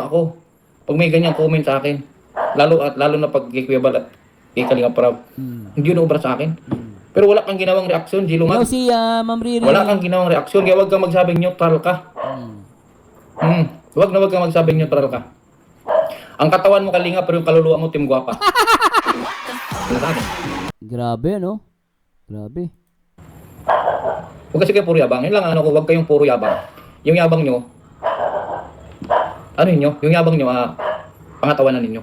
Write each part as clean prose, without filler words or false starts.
ako. Pag may ganyan comment sa akin, lalo na pag kay Kuya Bal at kay Kalinga Prab, hindi yun obra sa akin. Pero wala kang ginawang reaksyon, Hello Jilumag. si Ma'am Riri. Wala kang ginawang reaksyon, kaya wag kang magsabing neutral ka. Wag kang magsabing neutral ka. Ang katawan mo Kalinga, pero yung kaluluwa mo Team Guwapa. Grabe, no? Grabe. Huwag kasi kayo puro yabang. Yun lang, ko, huwag kayong puro yabang. Yung yabang nyo, yung yabang nyo, pangatawanan ninyo.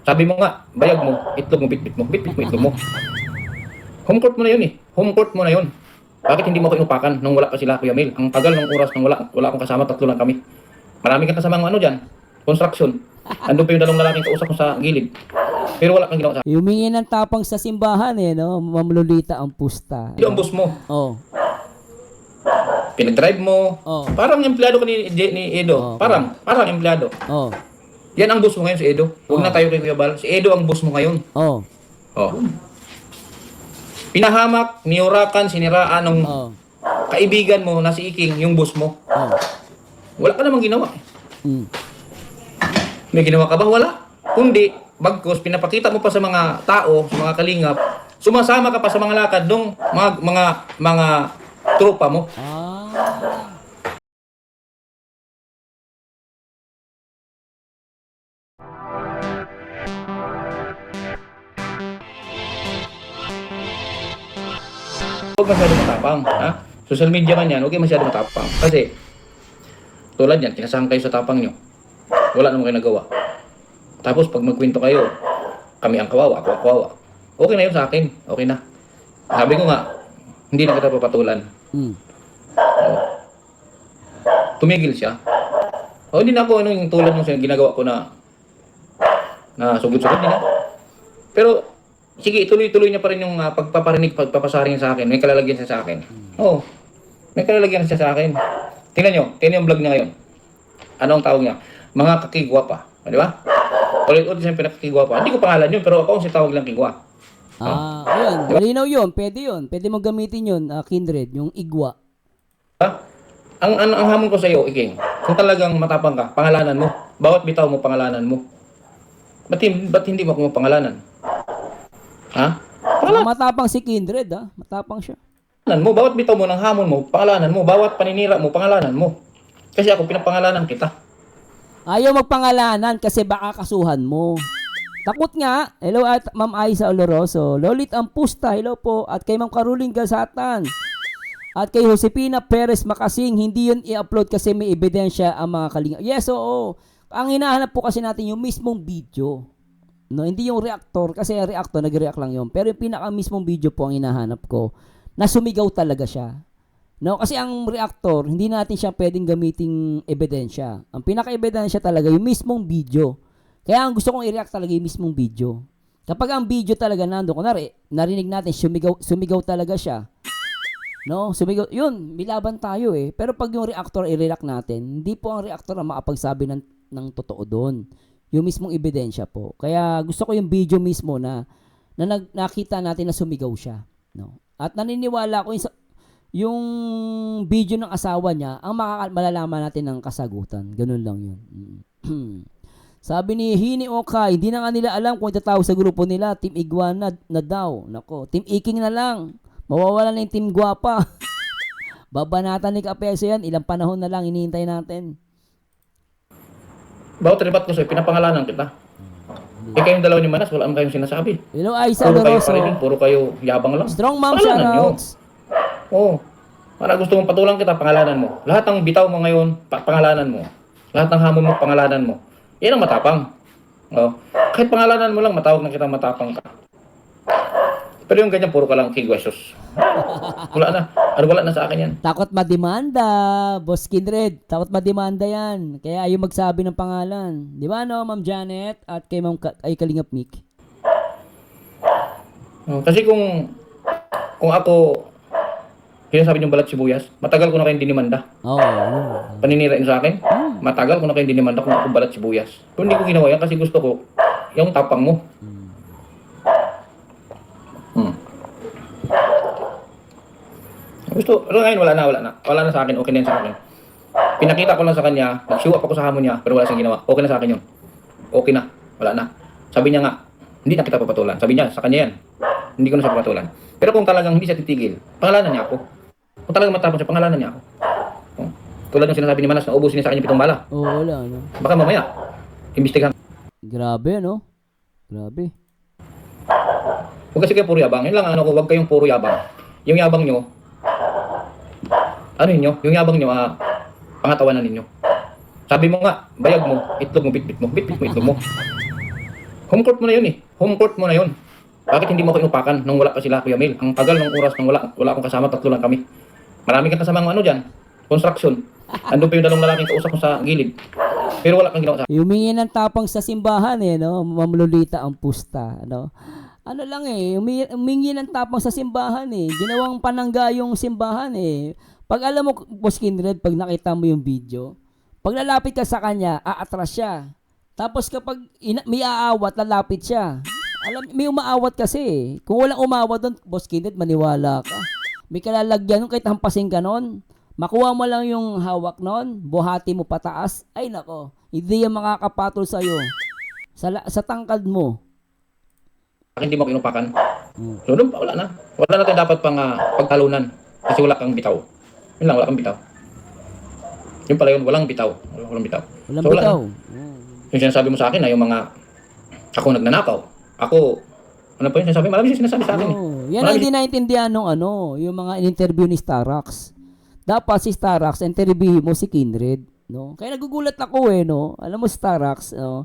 Sabi mo nga, bayag mo, itlog mo, bitbit mo itlog mo. Home court mo na yun eh. Home court mo na yun. Bakit hindi mo ako inupakan nung wala pa sila, Kuya Mel? Ang tagal ng oras nung wala akong kasama, 3 lang kami. Marami kang kasamang dyan, construction. Andun pa yung 2 lalaking kausap mo sa gilid. Pero wala kang ginawa sa akin. Humingi ng tapang sa simbahan no? Ma'am Lolita ang pusta. Ito ang boss mo. Oh. Pinag-drive mo. Oh. Parang empleyado ka ni Edo. Oh. Parang empleyado. Oh. Yan ang boss mo ngayon si Edo. Huwag na tayo kay Kuya Bal. Si Edo ang boss mo ngayon. Oh. Oh. Pinahamak, niyurakan, siniraan ng kaibigan mo na si Iking, yung boss mo. Oh. Wala ka namang ginawa. Mm. May ginawa ka ba? Wala. Kundi, bagkos, pinapakita mo pa sa mga tao, sa mga kalingap, sumasama ka pa sa mga lakad ng mga tropa mo. Huwag masyadong matapang, ha? Social media man yan, huwag kayo masyadong matapang. Kasi, tulad yan, kinasahan kayo sa tapang nyo. Wala naman kayo nagawa. Tapos, pag magkwento kayo, kami ang kawawa, ako ang kawawa. Okay na yun sa akin, okay na. Sabi ko nga, hindi na kita papatulan. Tumigil siya. Hindi na ako yung tulad ng ginagawa ko na sugod-sugod din. Pero, sige, ituloy-tuloy niya pa rin yung pagpaparinig, pagpapasaring sa akin. May kalalagyan siya sa akin. Oo. May kalalagyan siya sa akin. Tingnan yung vlog niya ngayon. Ano ang tawag niya? Mga kakigwapa. Di ba? Ulit-ulit siya pinakakigwapa. Hindi ko pangalan yun, pero ako ang tawag lang kigwa. Ayun. Malinaw yun. Pwede yun. Pwede mo gamitin yun, Kindred, yung igwa. Ang hamon ko sa iyo, Iking, kung talagang matapang ka, pangalanan mo. Bawat bitaw mo, pangalanan mo. Ba't hindi mo ako pangalanan? Ha? Matapang si Kindred, matapang siya. Mo, bawat bitaw mo ng hamon mo, pangalanan mo. Bawat paninira mo, pangalanan mo. Kasi ako pinapangalanan kita. Ayaw magpangalanan kasi baka kasuhan mo. Takot nga. Hello at Ma'am Aiza Oloroso. Lolit ang pusta. Hello po. At kay Ma'am Caroline Gazatan. At kay Josepina Perez Makasing. Hindi yun i-upload kasi may ebidensya ang mga kalinga. Yes, oo. Ang hinahanap po kasi natin yung mismong video. No, hindi yung reactor. Kasi reactor, nag-react lang yun. Pero yung pinaka mismong video po ang hinahanap ko. Na sumigaw talaga siya. No, kasi ang reactor, hindi natin siya pwedeng gamiting ebidensya. Ang pinaka-ebidensya talaga yung mismong video. Kaya ang gusto kong i-react talaga yung mismong video. Kapag ang video talaga nando, kunwari, narinig natin, sumigaw talaga siya. No, sumigaw, yun, milaban tayo eh. Pero pag yung reactor i-react natin, hindi po ang reactor ang makapagsabi ng totoo doon. Yung mismong ebidensya po. Kaya gusto ko yung video mismo na nakita natin na sumigaw siya. No? At naniniwala ko yung video ng asawa niya, ang malalaman natin ng kasagutan. Ganun lang yun. Sabi ni Hini Okay, hindi na nga nila alam kung itatawag sa grupo nila, Team Iguana na daw. Nako, Team Iking na lang. Mawawala na yung Team Guwapa. Babanatan ni Kapeso yan. Ilang panahon na lang hinihintay natin. Bawat ribat ko sa'yo, pinapangalanan kita. Kayong dalawa ni Manas, wala naman kayong sinasabi. Hello, Aiza Puro kayo Loroso. parinig, puro kayo yabang lang. Strong Mom Pangalanan nyo. shoutouts. Oo. Para gusto mong patulang kita, pangalanan mo. Lahat ng bitaw mo ngayon, pangalanan mo. Lahat ng hamon mo, pangalanan mo. Yan ang matapang. Oh. Kahit pangalanan mo lang, matawag na kita matapang ka. Pero yung ganyan, puro ka lang kigwesos. Wala na. Wala na sa akin yan. Takot mademanda, Boss Kindred. Takot mademanda yan. Kaya ayaw magsabi ng pangalan. Di ba no, Ma'am Janet at kay Ma'am Kalingap Mick? Kasi kung ako, sinasabi niyong balat sibuyas, matagal ko na kayong dinimanda. Paninirain sa akin, matagal ko na kayong dinimanda kung ako balat sibuyas. Pero hindi ko ginawa yan kasi gusto ko, yung tapang mo. Gusto, pero ngayon wala na. Wala na sa akin, okay na yan sa akin. Pinakita ko lang sa kanya, nag-show up ako sa hamon niya, pero wala siyang ginawa. Okay na sa akin yun. Okay na, wala na. Sabi niya nga, hindi na kita papatulan. Sabi niya, sa kanya yan. Hindi ko na siya papatulan. Pero kung talagang hindi siya titigil, pangalanan niya ako. Kung talagang matapos siya, pangalanan niya ako. Oh. Tulad ng sinasabi ni Manas na ubusin niya sa kanya 7 bala. Oo, wala, no? Baka mamaya, imbestigahan. Grabe, no? Grabe. Huwag kasi kayo puro yabang. Yun lang ano ko, huwag kayong puro yabang. Yung yabang nyo, ano yun nyo? Yung yabang nyo, pangatawanan ninyo. Sabi mo nga, bayag mo, itlog mo, bitbit mo, bitbit mo, itlog mo. Home court mo na yun eh. Home court mo na yun. Bakit hindi mo ako inupakan nung wala pa sila, Kuya Mel? Ang tagal ng oras nung wala akong kasama, 3 lang kami. Marami kang kasamang ano dyan, construction. Andun pa yung 2 lalaking kausap ko sa gilid. Pero wala kang ginawa sa Humingi ng tapang sa simbahan eh, no? Ma'am Lolita ang pusta, no? Ano lang eh, humingi ng tapang sa simbahan eh. Ginawang panangga yung simbahan eh. Pag alam mo, Boss Kindred, pag nakita mo yung video, pag lalapit ka sa kanya, aatras siya. Tapos kapag may aawat, lalapit siya. Alam, may umaawat kasi eh. Kung walang umawat doon, Boss Kindred, maniwala ka. May kalalagyan nun, kahit hampasin ka nun. Makuha mo lang yung hawak nun, buhati mo pataas, ay nako, hindi yan makakapatol sa'yo. Sa tangkad mo. akin, hindi mo ako inupakan. So doon pa, wala na. Wala na tayo dapat pang pagtalunan. Kasi wala kang bitaw. Yun lang, wala kang bitaw. Yun pala yun, walang bitaw. Walang bitaw. Walang So, wala bitaw. na. Yung sinasabi mo sa akin na yung mga ako nagnanakaw. Ako, ano pa yung sinasabi? Marami siya sinasabi sa akin eh. Oh, yan ang hindi naintindihan nung ano, yung mga in-interview ni Starax. Dapat si Starax, interview mo si Kindred, no? Kaya nagugulat ako eh, no? Alam mo Starax, no?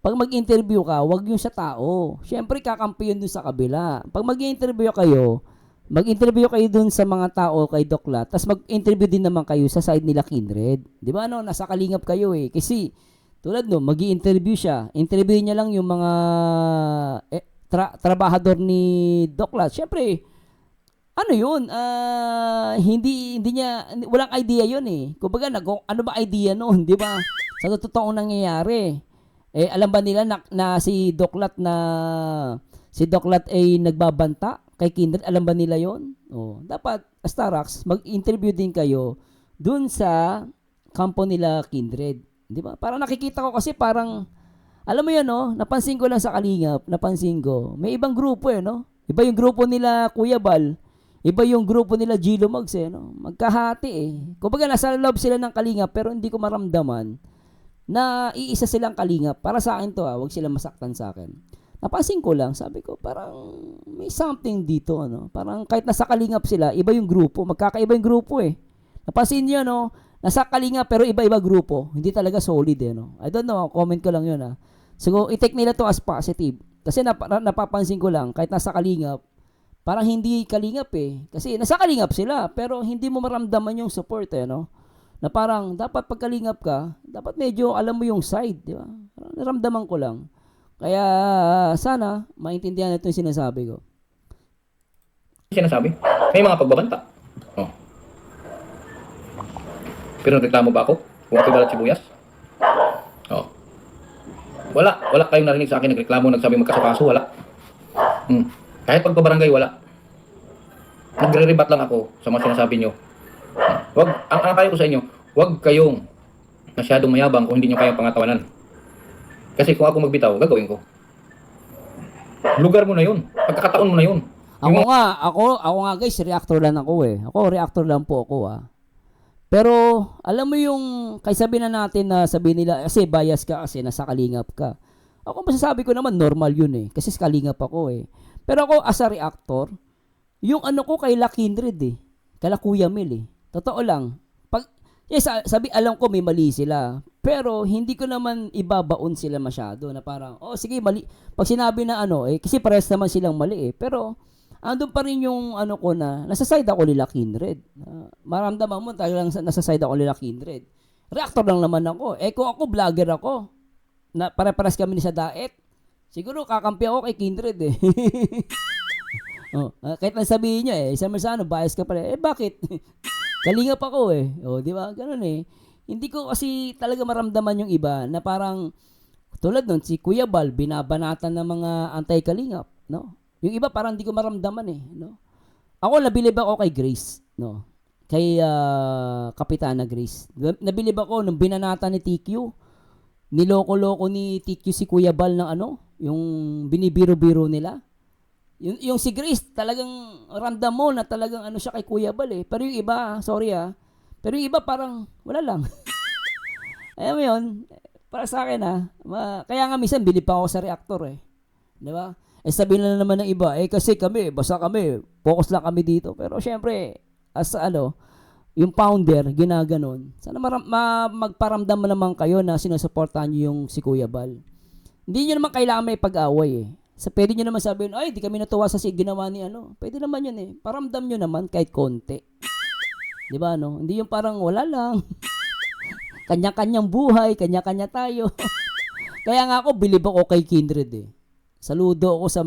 Pag mag-interview ka, wag yung sa tao. Siyempre kakampi yun dun sa kabila. Pag mag-interview kayo, mag-interview kayo dun sa mga tao kay Doklat, tapos mag-interview din naman kayo sa side nila Kindred. Di ba no? Nasa kalingap kayo eh. Kasi tulad no, mag-i-interview siya. Interview niya lang yung mga trabahador ni Doklat. Siyempre, ano yun? Hindi niya, walang idea yun eh. Kumbaga, ano ba idea noon? Di ba? Sa totoong nangyayari. Eh, alam ba nila na si Doklat ay nagbabanta kay Kindred? Alam ba nila yon? Oh, dapat, Starax, mag-interview din kayo dun sa kampo nila Kindred. Di ba? Parang nakikita ko kasi parang, alam mo yan, no? Napansin ko lang sa Kalingap, may ibang grupo eh, no? Iba yung grupo nila Kuya Bal, iba yung grupo nila Gilo Mags eh, no? Magkahati eh. Kumbaga nasa loob sila ng Kalingap pero hindi ko maramdaman na iisa silang Kalingap. Para sa akin to wag sila masaktan sa akin. Napansin ko lang, sabi ko parang may something dito, ano? Parang kahit nasa Kalingap sila, iba yung grupo, magkakaiba yung grupo eh. Napansin niyo, no? Nasa Kalingap pero iba-iba grupo, hindi talaga solid eh, no? I don't know, comment ko lang yun So, i-take nila to as positive. Kasi napapansin ko lang, kahit nasa Kalingap, parang hindi Kalingap eh. Kasi nasa Kalingap sila, pero hindi mo maramdaman yung support eh, no? Na parang, dapat pag Kalingap ka, dapat medyo alam mo yung side, di ba? Parang naramdaman ko lang. Kaya, sana, maintindihan na ito yung sinasabi ko. Sinasabi? May mga pagbabanta. Oh. Pero nagreklamo ba ako? Kung ako'y balat sibuyas? Oh. Wala kayong narinig sa akin nagreklamo, nagsabi magkasakaso, wala. Kahit pagpabarangay, wala. Nagre-rebat lang ako sa mga sinasabi nyo. Ang kaya ko sa inyo, wag kayong masyadong mayabang kung hindi nyo kayang pangatawanan. Kasi kung ako magbitaw, gagawin ko. Lugar mo na yun. Pagkakataon mo na yun. Ako nga guys, reactor lang ako eh. Reactor lang po ako Pero, alam mo yung, kay sabihin na natin na sabihin nila, kasi bias ka kasi nasa Kalingap ka. Ako masasabi ko naman, normal yun eh. Kasi sa Kalingap ako eh. Pero ako, as a reactor, yung ano ko kay La Kindred eh. Kay La Kuya Mel eh. Totoo lang. Alam ko may mali sila. Pero, hindi ko naman ibabaon sila masyado na parang, sige, mali. Pag sinabi na kasi pares naman silang mali eh. Pero, andun pa rin yung ko na, nasa side ako nila Kindred. Maramdaman mo, talagang nasa side ako nila Kindred. Reactor lang naman ako. Kung ako, vlogger ako. Na pare-pares kami ni sa Daet. Siguro, kakampi ako kay Kindred eh. Kahit nasabihin niya sama bias ka pala. Bakit? Kalingap ako eh. Di ba? Ganun eh. Hindi ko kasi talaga maramdaman yung iba na parang, tulad nun, si Kuya Bal, binabanatan ng mga anti-kalingap. No? Yung iba parang hindi ko maramdaman eh, no? Ako nabilib ako kay Grace, no? kay Kapitana Grace. Nabilib ako nung binanata ni TQ. Niloko-loko ni TQ si Kuya Bal ng ano, yung binibiro-biro nila. Yung si Grace, talagang ramdam mo na talagang ano siya kay Kuya Bal eh. Pero yung iba, sorry pero yung iba parang wala lang. Alam mo yun, para sa akin kaya nga minsan bilib pa ako sa reactor eh. Di ba? Sabihin na naman ng iba, kasi kami, basta kami, focus lang kami dito. Pero syempre, as yung founder, ginaganon. Sana magparamdam mo naman kayo na sinusuportahan nyo yung si Kuya Bal. Hindi nyo naman kailangan may pag-away eh. Pwede nyo naman sabihin, ay, di kami natuwa sa ginawa ni ano. Pwede naman yun eh. Paramdam nyo naman kahit konti. Di ba no? Hindi yung parang wala lang. Kanya-kanyang buhay, kanya-kanya tayo. Kaya nga ako, bilib ako kay Kindred eh. Saludo ako sa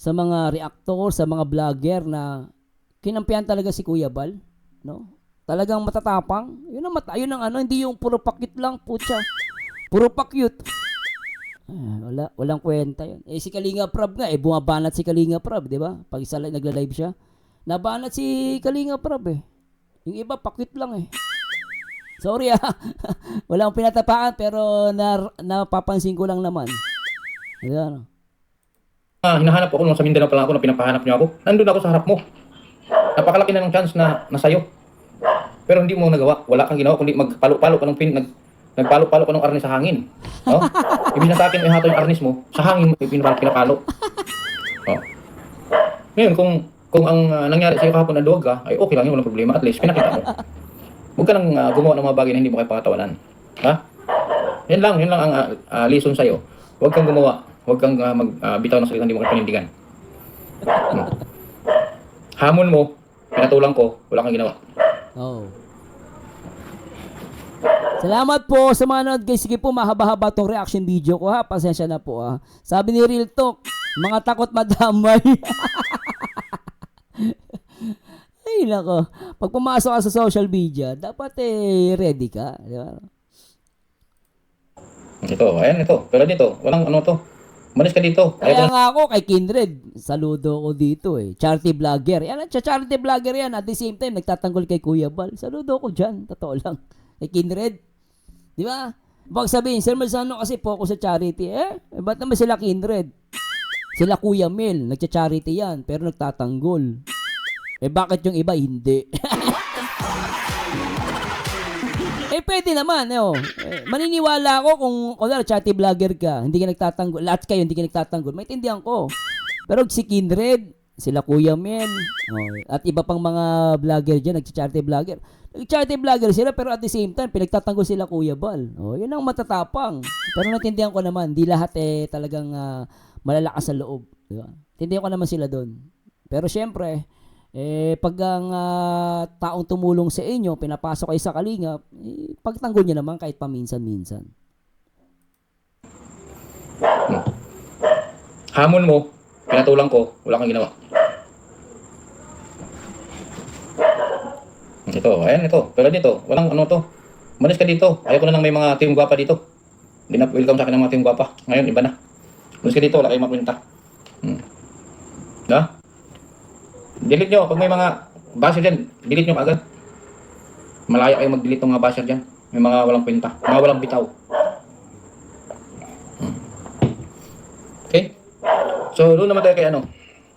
mga reactor, sa mga vlogger na kinampihan talaga si Kuya Bal. No? Talagang matatapang. Yun ang ano, hindi yung puro pakit lang, putya. Puro pakyut. Walang kwenta yun. Si Kalinga Prab nga, bumabanat si Kalinga Prab, di ba? Pag nagla-live siya, nabanat si Kalinga Prab eh. Yung iba, pakyut lang eh. Sorry walang pinatapaan, pero napapansin ko lang naman. Ayan. Hinahanap ako nung sa Mindanao pa lang ako na pinapahanap niyo ako. Nandun ako sa harap mo. Napakalaki na ng chance na nasayo. Pero hindi mo nagawa. Wala kang ginawa kundi magpalo-palo ka nagpalo-palo ka ng arnis sa hangin. No? Ibig na sa akin ihato yung arnis mo, sa hangin mo pinapalo. Oh. Ngayon, kung ang nangyari sa'yo kahapon na duwag ka, ay okay lang yun, walang problema. At least, pinakita mo. Huwag ka lang gumawa ng mga bagay na hindi mo kayo pakatawanan. Ha? Yan lang ang lesson sa'yo. Huwag kang gumawa. Huwag kang magbitaw ng salita hindi mo kayo panindigan. Hamon mo, pinatulang ko, wala kang ginawa. Oh. Salamat po sa mga nanood guys. Sige po, mahaba-haba tong reaction video ko ha. Pasensya na po ha. Sabi ni Real Talk, mga takot madamay. Ay nako. Pag pumasok ka sa social media, dapat ready ka. Di ba? Ito. Pero dito, walang ano to. Manis ka dito. Kaya nga ako kay Kindred, saludo ko dito eh. Charity vlogger. Charity vlogger yan. At the same time, nagtatanggol kay Kuya Bal. Saludo ko dyan. Totoo lang. Kay Kindred. Di ba? Baka sabihin, Sir Malsano kasi focus sa charity. Ba't naman sila Kindred? Sila Kuya Mel, nagcha-charity yan, pero nagtatanggol. Bakit yung iba hindi? Pwede naman, maniniwala ako kung charity vlogger ka, hindi ka nagtatanggol, lahat kayo hindi ka nagtatanggol, maintindihan ko. Pero si Kindred, sila Kuya Mel, at iba pang mga vlogger dyan, nagcha-charity vlogger. Nag-charity vlogger sila, pero at the same time, pinagtatanggol sila Kuya Bal. Yun ang matatapang. Pero natindihan ko naman, di lahat talagang malalakas sa loob. Diba? Tindihan ko naman sila doon. Pero syempre, pag ang taong tumulong sa inyo, pinapasok kayo sa kalingap, pagtanggol nyo naman kahit paminsan-minsan. Hamon mo, pinatulang ko, wala kang ginawa. Ito. Pero dito, walang ano to. Manis ka dito. Ayoko na lang may mga team guwapa dito. Hindi na welcome sa akin ng mga team guwapa. Ngayon, iba na. Manis ka dito, wala kayong mapunta. Diba? Delete nyo. Pag may mga basher dyan, delete nyo agad. Malaya kayo mag-delete ng mga basher dyan. May mga walang kwenta. Mga walang bitaw. Okay? So, doon naman tayo kay ano.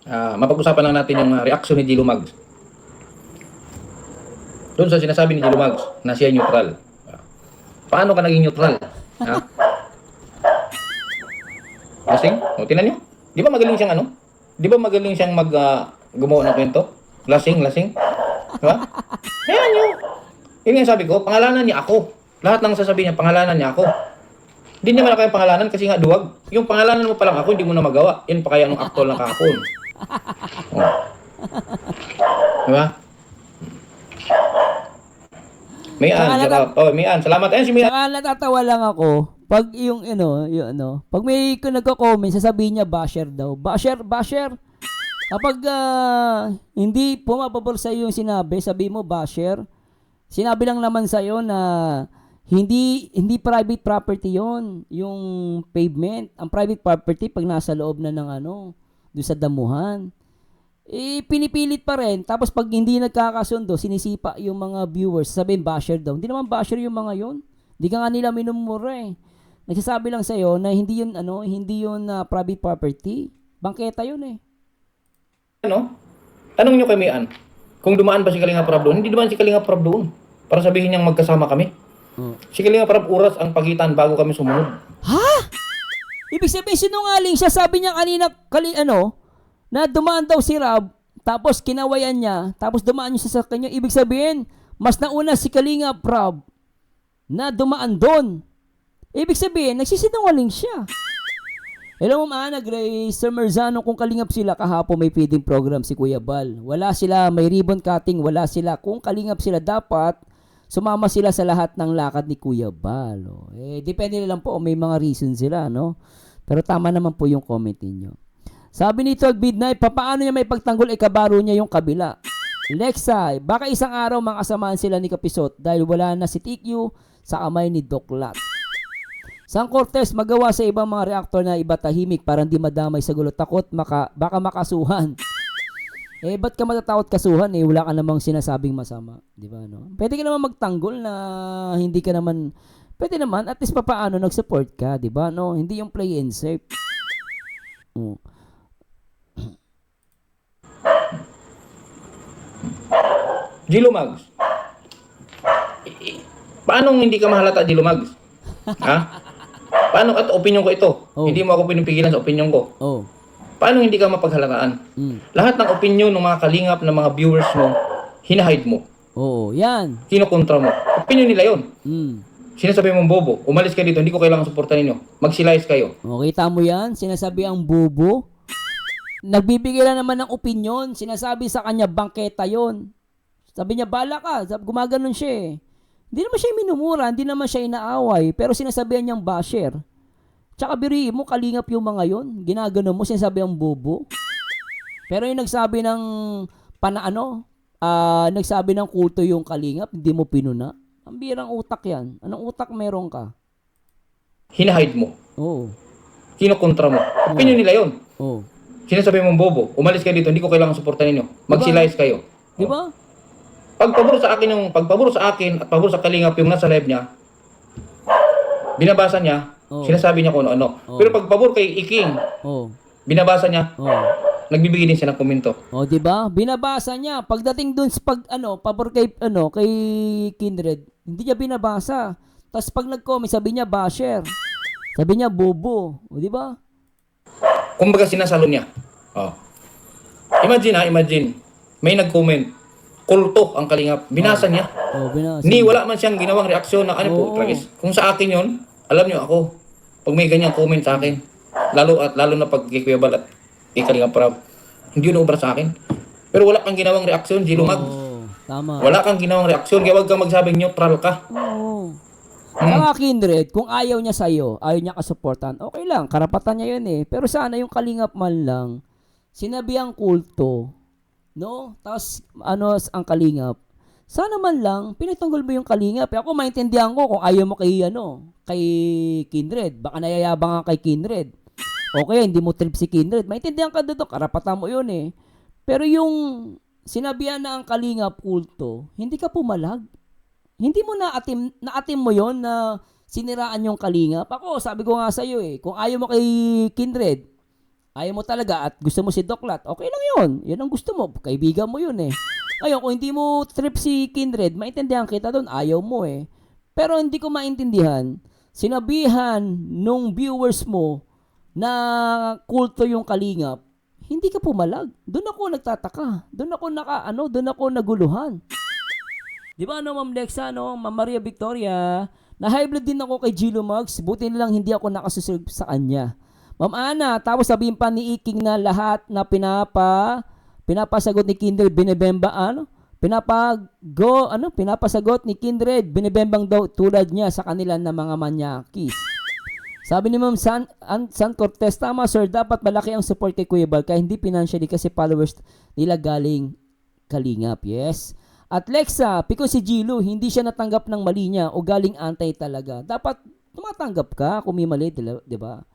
Mapag-usapan lang natin yung reaction ni Gilo Mags. Doon sa sinasabi ni Gilo Mags na siya neutral. Paano ka naging neutral? Ha? Lasing? Tingnan nyo. Di ba magaling siyang ano? Di ba magaling siyang gumawa ng kwento? Lasing. Diba? Ayan nyo. Yun yung sabi ko, pangalanan niya ako. Lahat ng sasabihin niya, pangalanan niya ako. Hindi niya malaki yung pangalanan kasi nga duwag. Yung pangalanan mo pa lang ako, hindi mo na magawa. Yan pa kaya nung aktol ng kahapon. Diba? Mian, salamat. Ayan si Mian. Saka natatawa lang ako pag pag may nagko-comment, sasabihin niya basher daw. Basher. Kapag hindi pumapabor sa iyo yung sinabi, sabi mo basher. Sinabi lang naman sa iyo na hindi private property 'yon, yung pavement. Ang private property pag nasa loob na ng doon sa damuhan. pinipilit pa rin. Tapos pag hindi nagkakasundo, sinisipa yung mga viewers. Sabihin, basher daw. Hindi naman basher yung mga yun. Hindi ka nga nila minumura eh. Nagsasabi lang sa'yo na hindi yun, private property. Bangketa yun eh. Ano? Tanong nyo kay Mian, kung dumaan ba si Kalinga Prab doon? Hindi dumaan si Kalinga Prab doon. Para sabihin niyang magkasama kami. Si Kalinga Prab oras ang pagitan bago kami sumunod. Ha? Ibig sabihin, sinungaling siya. Sabi niya kanina, na dumaan daw si Rab, tapos kinawayan niya, tapos dumaan niya sa kanya. Ibig sabihin, mas nauna si Kalinga Prab na dumaan doon. Ibig sabihin, nagsisinungaling siya. Hello Ma'am Ana, Grace, Sir Merzano, kung kalingap sila kahapon may feeding program si Kuya Bal. Wala sila, may ribbon cutting, wala sila. Kung kalingap sila dapat, sumama sila sa lahat ng lakad ni Kuya Bal. Depende na lang po, may mga reason sila, no? Pero tama naman po yung comment niyo. Sabi ni Tog Midnight, papaano niya may pagtanggol kabaro niya yung kabila? Lexa, baka isang araw makasamahan sila ni Kapisot dahil wala na si TQ sa kamay ni Doc Lat. Sang Cortez, magawa sa ibang mga reaktor na iba tahimik para hindi madamay sa gulo. Takot baka makasuhan. Ba't ka matatakot kasuhan wala ka namang sinasabing masama. Di ba, no? Pwede ka naman magtanggol na hindi ka naman, pwede naman, at least papaano nag-support ka, di ba, no? Hindi yung play and safe. Gilo Mags. Paano hindi ka mahalata, Gilo Mags? Ha? Paano at opinion ko ito? Hindi mo ako pinipigilan sa opinion ko. Paano hindi ka mapaghalataan? Lahat ng opinion ng mga kalingap ng mga viewers mo, hinahide mo. Yan. Kinukontra mo. Opinion nila yun. Sinasabi mong bobo, umalis ka dito, hindi ko kailangan suportan ninyo. Magsilayas kayo. Kita mo yan? Sinasabi ang bobo. Nagbibigay lang naman ng opinion. Sinasabi sa kanya, bangketa yon. Sabi niya, bala ka. Gumaganon siya eh. Hindi naman siya minumura, hindi naman siya inaaway, pero sinasabihan niyang basher. Tsaka biriin mo, kalingap yung mga yon. Ginagano mo, sinasabi ang bobo. Pero yung nagsabi ng nagsabi ng kulto yung kalingap, hindi mo pinuna. Ang birang utak yan. Anong utak meron ka? Hinahide mo. Kinukontra mo. Opinion nila yun. Sinasabi mong bobo, umalis ka dito, hindi ko kailangan suportan ninyo. Magsilayas kayo. Di ba? Pagpabor sa akin at pabor sa kalingap yung nasa live niya, binabasa niya, sinasabi niya kung ano-ano. Pero pagpabor kay Iking, binabasa niya, nagbibigay din siya ng komento. Di ba? Binabasa niya. Pagdating dun sa pabor kay Kindred, hindi niya binabasa. Tapos pag nag-comment, sabi niya basher. Sabi niya bobo. Di ba? Kumbaga sinasalo niya. Imagine, may nag-comment, kulto ang kalingap. Binasa niya. Binasa. Ni wala man siyang ginawang reaksyon na tragis. Kung sa akin yon, alam niyo ako, pag may ganyang comment sa akin, lalo na pag kay Kuya Bal at kay Kalinga Prab, hindi yun obra sa akin. Pero wala kang ginawang reaksyon, Gilo Mag. Tama. Wala kang ginawang reaksyon, kaya wag kang magsabing neutral ka. Mga Kindred, kung ayaw niya sa'yo, ayaw niya kasuportan, okay lang, karapatan niya yun eh. Pero sana yung kalingap man lang, sinabi ang kulto, no? Tapos, ang kalingap, sana man lang, pinagtanggol mo yung kalingap. Ako, maintindihan ko kung ayaw mo kay Kindred. Baka nayayabang ka kay Kindred. Okay, hindi mo trip si Kindred. Maintindihan ka doon, karapatan mo yun eh. Pero yung sinabihan na ang kalingap kulto, hindi ka pumalag. Hindi mo naatim mo yon na siniraan yung kalingap. Ako, sabi ko nga sa'yo eh, kung ayaw mo kay Kindred, ayaw mo talaga at gusto mo si Doc Lat, okay lang yun. Yun ang gusto mo. Kaibigan mo yun eh. Ngayon, kung hindi mo trip si Kindred, maintindihan kita doon. Ayaw mo eh. Pero hindi ko maintindihan, sinabihan nung viewers mo na kulto yung kalingap, hindi ka pumalag. Doon ako nagtataka. Doon ako naguluhan. Di ba Ma'am Lexa, Ma'am Maria Victoria, na-high blood din ako kay Gilo Mugs. Buti na lang hindi ako nakasusunod sa kanya. Ma'am Ana, tapos sabihin pa ni Iking na lahat na pinapasagot ni Kindred, pinapasagot ni Kindred, binibembang daw tulad niya sa kanila na mga manyakis. Sabi ni Ma'am San Cortez, tama sir, dapat malaki ang support kay Kuya Bal, kaya hindi financially kasi followers nila galing kalingap. Yes. At Lexa, because si Gilo, hindi siya natanggap ng mali niya o galing antay talaga. Dapat tumatanggap ka kung may mali, di ba?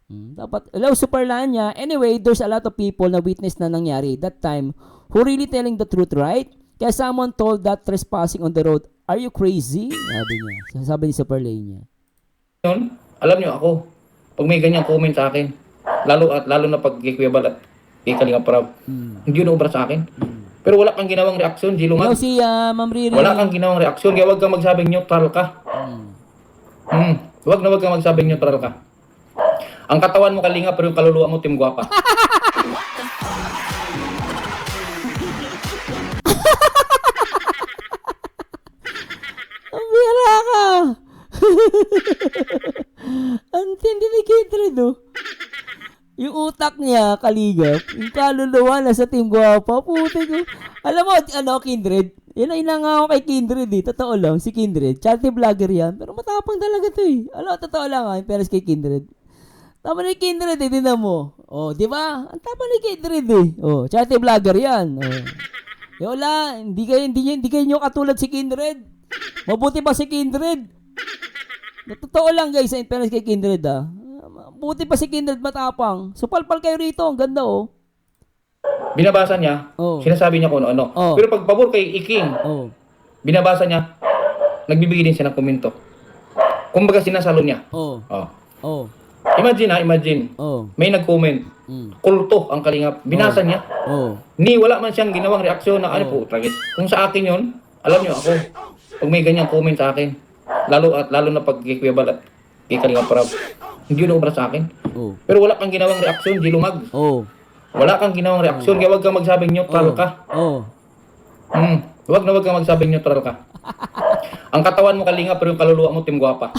Dapat, hello, super Lanya. Anyway, there's a lot of people na witness na nangyari that time who really telling the truth, right? Kaya someone told that trespassing on the road, are you crazy? Sabi niya. Sabi ni Super Lanya. Yun, alam nyo ako, pag may ganyang comment sa akin, lalo na pag kay Kuya Bal at kay Kalinga Prab, hindi yun obra sa akin. Pero wala kang ginawang reaksyon, Hello, Gilumag. si Ma'am Riri. Wala kang ginawang reaksyon, kaya wag kang magsabing neutral ka. Wag kang magsabing neutral ka. Ang katawan mo Kalinga, pero yung kaluluwa mo Team Guwapa. Ang bira ka! Ang tindi ni Kindred, oh. Yung utak niya, kaligap. Yung kaluluwa na sa Team Guwapa. Puti ko. Alam mo, Kindred? Yan ay ako kay Kindred, eh. Totoo lang, si Kindred. Charity vlogger yan. Pero matapang talaga to, eh. Totoo lang, pero kay Kindred. Tama ni Kindred, eh. Tinan mo. Oh, di ba? Ang tama ni Kindred, eh. Oh, charity vlogger yan. Oh. Wala, hindi kayo nyo katulad si Kindred. Mabuti pa si Kindred. Totoo lang guys, in fairness kay Kindred Buti pa si Kindred matapang. Supalpal kayo rito, ang ganda oh. Binabasa niya, sinasabi niya kung ano. Pero pag pabor kay Iking, binabasa niya, nagbibigay din siya ng komento. Kumbaga sinasalo niya. Imagine, may nag-comment. Kulto ang Kalingap. Binasa niya. Ni wala man siyang ginawang reaksyon na ano po, tragis. Kung sa akin yun, alam niyo ako, pag may ganyang comment sa akin, lalo na pag kay Kuya Bal at kay Kalinga Prab, hindi yun obra sa akin. Pero wala kang ginawang reaksyon, Gilumag. Wala kang ginawang reaksyon, kaya wag kang magsabing neutral ka. Wag kang magsabing neutral ka. Ang katawan mo Kalinga, pero yung kaluluwa mo Team Guwapa.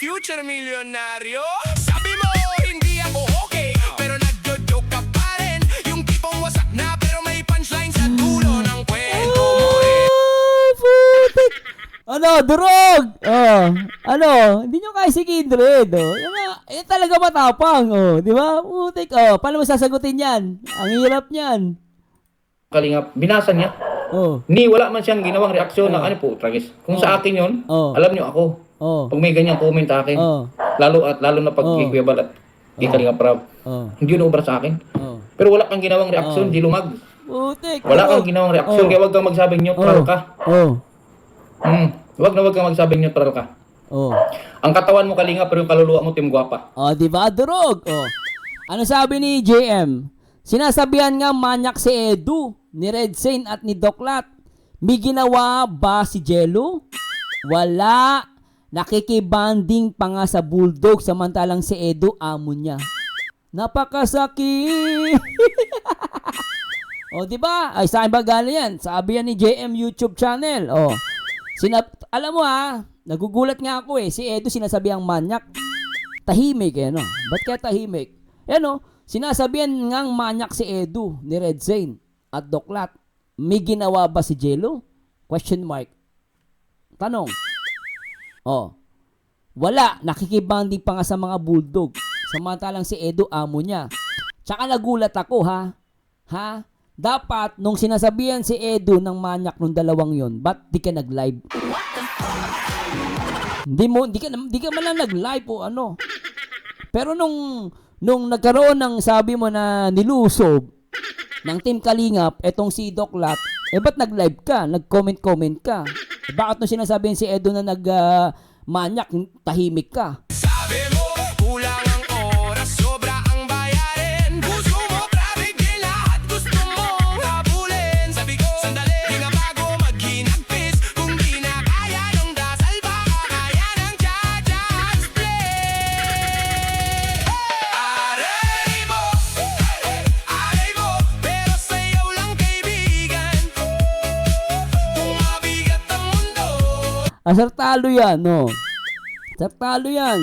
Future milyonaryo. Sabi mo, hindi ako okay, pero nagjo-joke ka pa rin. Yung tipong wasak na, pero may punchline sa dulo ng kwento mo eh. Putik! Durog! Hindi nyo kaya si Kindred, Yan talaga matapang, di ba? Putik, paano mo sasagutin yan? Ang hirap niyan. Kalingap, binasa niya. Ni wala man siyang ginawang reaksyon na ano po, tragis. Kung sa akin yun, alam niyo ako, pag may ganyang comment sa akin, lalo na pag kay Kuya Bal at kay Kalinga Prab, hindi yun obra sa akin. Pero wala kang ginawang reaksyon, Gilumag. Putik! Wala kang ginawang reaksyon, kaya wag kang magsabing neutral ka. Wag kang magsabing neutral ka. Ang katawan mo Kalinga, pero yung kaluluwa mo Team Guwapa. Di ba, Durog? Ano sabi ni JM? Sinasabihan nga manyak si Edu, ni Red Saint at ni Doklat. May ginawa ba si Jello? Wala. Nakikibanding pa nga sa Bulldog samantalang si Edu amo niya. Napakasakit. Di ba? Ay, saan ba galing yan? Sabi yan ni JM YouTube channel. Alam mo nagugulat nga ako si Edu sinasabihang manyak. Tahimik Ba't kaya tahimik? Sinasabihan ngang manyak si Edu ni Red Zane at Doklat. May ginawa ba si Jello? Question mark. Tanong. Wala. Nakikibanding pa nga sa mga Bulldog. Samantalang si Edu amo niya. Tsaka nagulat ako Dapat nung sinasabihan si Edu ng manyak nung dalawang yon, ba't di ka nag-live? Hindi ka man lang nag-live o ano. Pero nung nagkaroon ng sabi mo na nilusob ng Team Kalingap, etong si Doklat, ba't nag-live ka? Nag-comment ka? Bakit nung sinasabihan si Edo na manyak, tahimik ka? Sabi mo, kulang ang oras, sobra ang bayarin. Gusto mo, traffic din lahat, gusto mong habulin. Sabi ko, sandali, di nga bago maghinagpis. Kung di na kaya ng dasal, baka kaya ng cha-cha split. Aray mo, pero sayaw lang kaibigan. Kung mabigat ang mundo. Asertalo yan, Asertalo yan.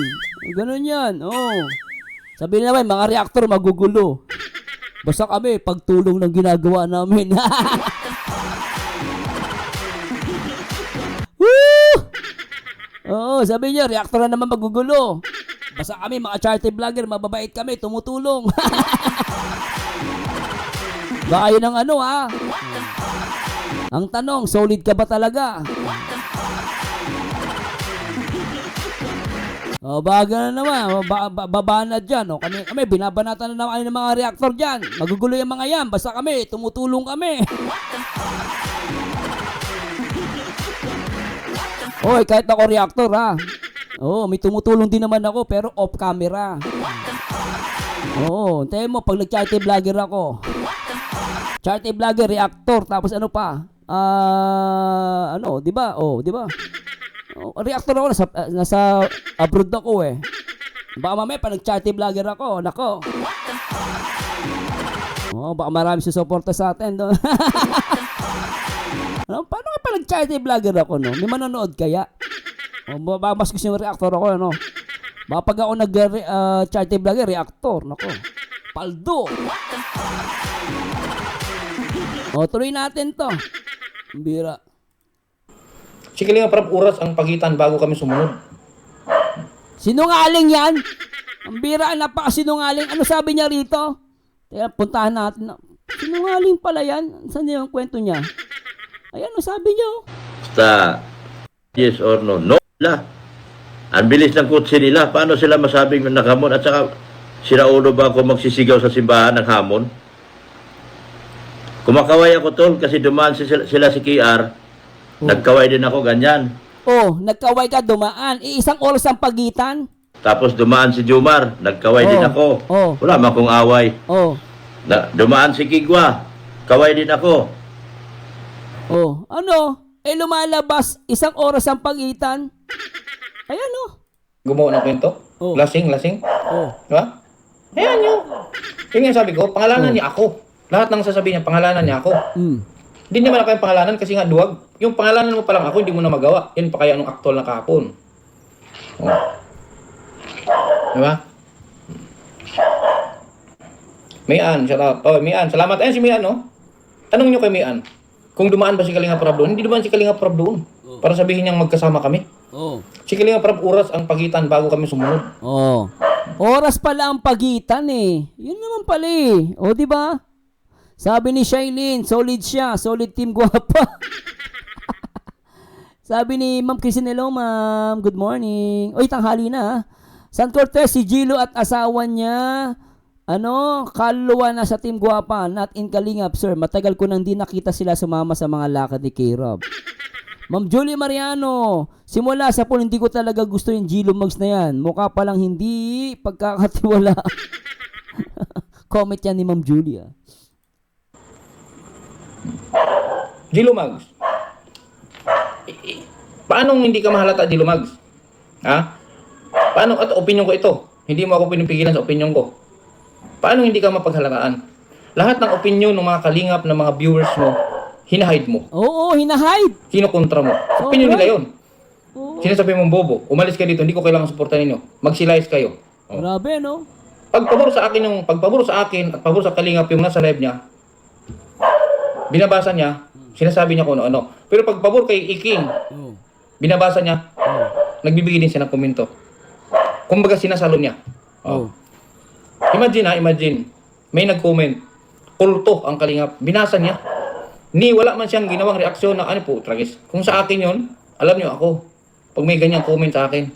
Ganun yan, Sabi naman, mga reactor magugulo. Basta kami, pagtulong ng ginagawa namin. Woo! Sabi niya, reactor na naman magugulo. Basta kami, mga charity vlogger, mababait kami, tumutulong. Baka yun ang ano, ha? Ang tanong, solid ka ba talaga? O, baga na naman, baba na dyan. O, kami, binabanatan na naman ng mga reactor dyan. Magugulo yung mga yan, basta kami, tumutulong kami. Oy, kahit ako reactor, ha? Oo, may tumutulong din naman ako, pero off camera. Oo, tayo mo, pag nag-charity vlogger ako. Charity vlogger, reactor, tapos ano pa? Ano, di ba? Oh, di ba? Oh, reactor ako, nasa abroad ako eh. Baka mamaya pa nag-charity vlogger ako, nako. Oh, baka marami susuporta sa atin doon. Ano, paano ka pa nag-charity vlogger ako, no? May manonood kaya? O, baka mas gusto yung reactor ako, ano? Baka pag ako nag-charity vlogger, reactor, nako. Paldo! O, tuloy natin to. Ang bira. Si Kalinga Prab, oras ang pagitan bago kami sumunod. Sinungaling yan? Ang bira, napakasinungaling. Ano sabi niya rito? Kaya puntahan natin. Sinungaling pala yan. Saan niya yung kwento niya? Ayan, ano sabi niyo? Basta, yes or no. No la. Ang bilis ng kutsi nila. Paano sila masabing naghamon? At saka, siraulo ba ako magsisigaw sa simbahan ng hamon? Kumakaway ako tol kasi dumaan sila si KR. Nagkaway din ako ganyan. Oh, nagkaway ka, dumaan. Isang oras ang pagitan. Tapos dumaan si Jumar. Nagkaway din ako. Oh. Wala man akong away. Oh. Dumaan si Kigwa. Kaway din ako. Oh. Ano? Lumalabas. Isang oras ang pagitan. Ayan, oh. Gumawa ng kwento. Oh. Lasing. Oh. Diba? Ayan nyo. Yun nga sabi ko, pangalanan niya ako. Lahat ng sasabihin niya, pangalanan niya ako. Hindi naman ako yung pangalanan kasi nga duwag. Yung pangalanan mo pa lang ako, hindi mo na magawa. Yan pa kaya nung aktol na kahapon. Oh. Diba? Mian, shout out. Oh, Mian, salamat. Ayan si Mian, no? Tanong nyo kay Mian, kung dumaan ba si Kalinga Prab doon? Hindi dumaan si Kalinga Prab doon. Para sabihin niyang magkasama kami. Oh. Si Kalinga Prab, oras ang pagitan bago kami sumunod. Oh. Oras pala ang pagitan eh. Yun naman pala eh. O, di ba? Sabi ni Shailene, solid siya. Solid team guwapa. Sabi ni Ma'am Christine, hello ma'am. Good morning. Oy, tanghali na ha. San Cortez, si Gilo at asawa niya. Kaluluwa na sa team guwapa. Not in Kalingap, sir. Matagal ko nang di nakita sila sumama sa mga lakad ni K-Rob. Ma'am Julie Mariano, simula sa pool, hindi ko talaga gusto yung Gilo Mugs na yan. Mukha palang hindi pagkakatiwala. Comment yan ni Ma'am Julia. Gilo Mags. Paano hindi ka mahalata, Gilo Mags? Ha? Paano, at opinion ko ito. Hindi mo ako pinipigilan sa opinion ko. Paano hindi ka mapaghalataan? Lahat ng opinion ng mga kalingap ng mga viewers mo, hinahide mo. Oo, hinahide. Kinukontra mo. Opinion nila yun. Oo. Sinasabi mong bobo, umalis ka dito, hindi ko kailangan suportahan ninyo. Magsilayas kayo. Oh. Grabe, no? Pagpabor sa akin at pabor sa kalingap yung nasa live niya, binabasa niya, sinasabi niya kung ano-ano. Pero pag pabor kay Iking, Oo. binabasa niya, nagbibigay din siya ng komento. Kumbaga sinasalo niya. Oo. Imagine, may nag-comment, kulto ang kalingap, binasa niya. Wala man siyang ginawang reaksyon na ano po, tragis. Kung sa akin yon, alam niyo ako, pag may ganyang comment sa akin,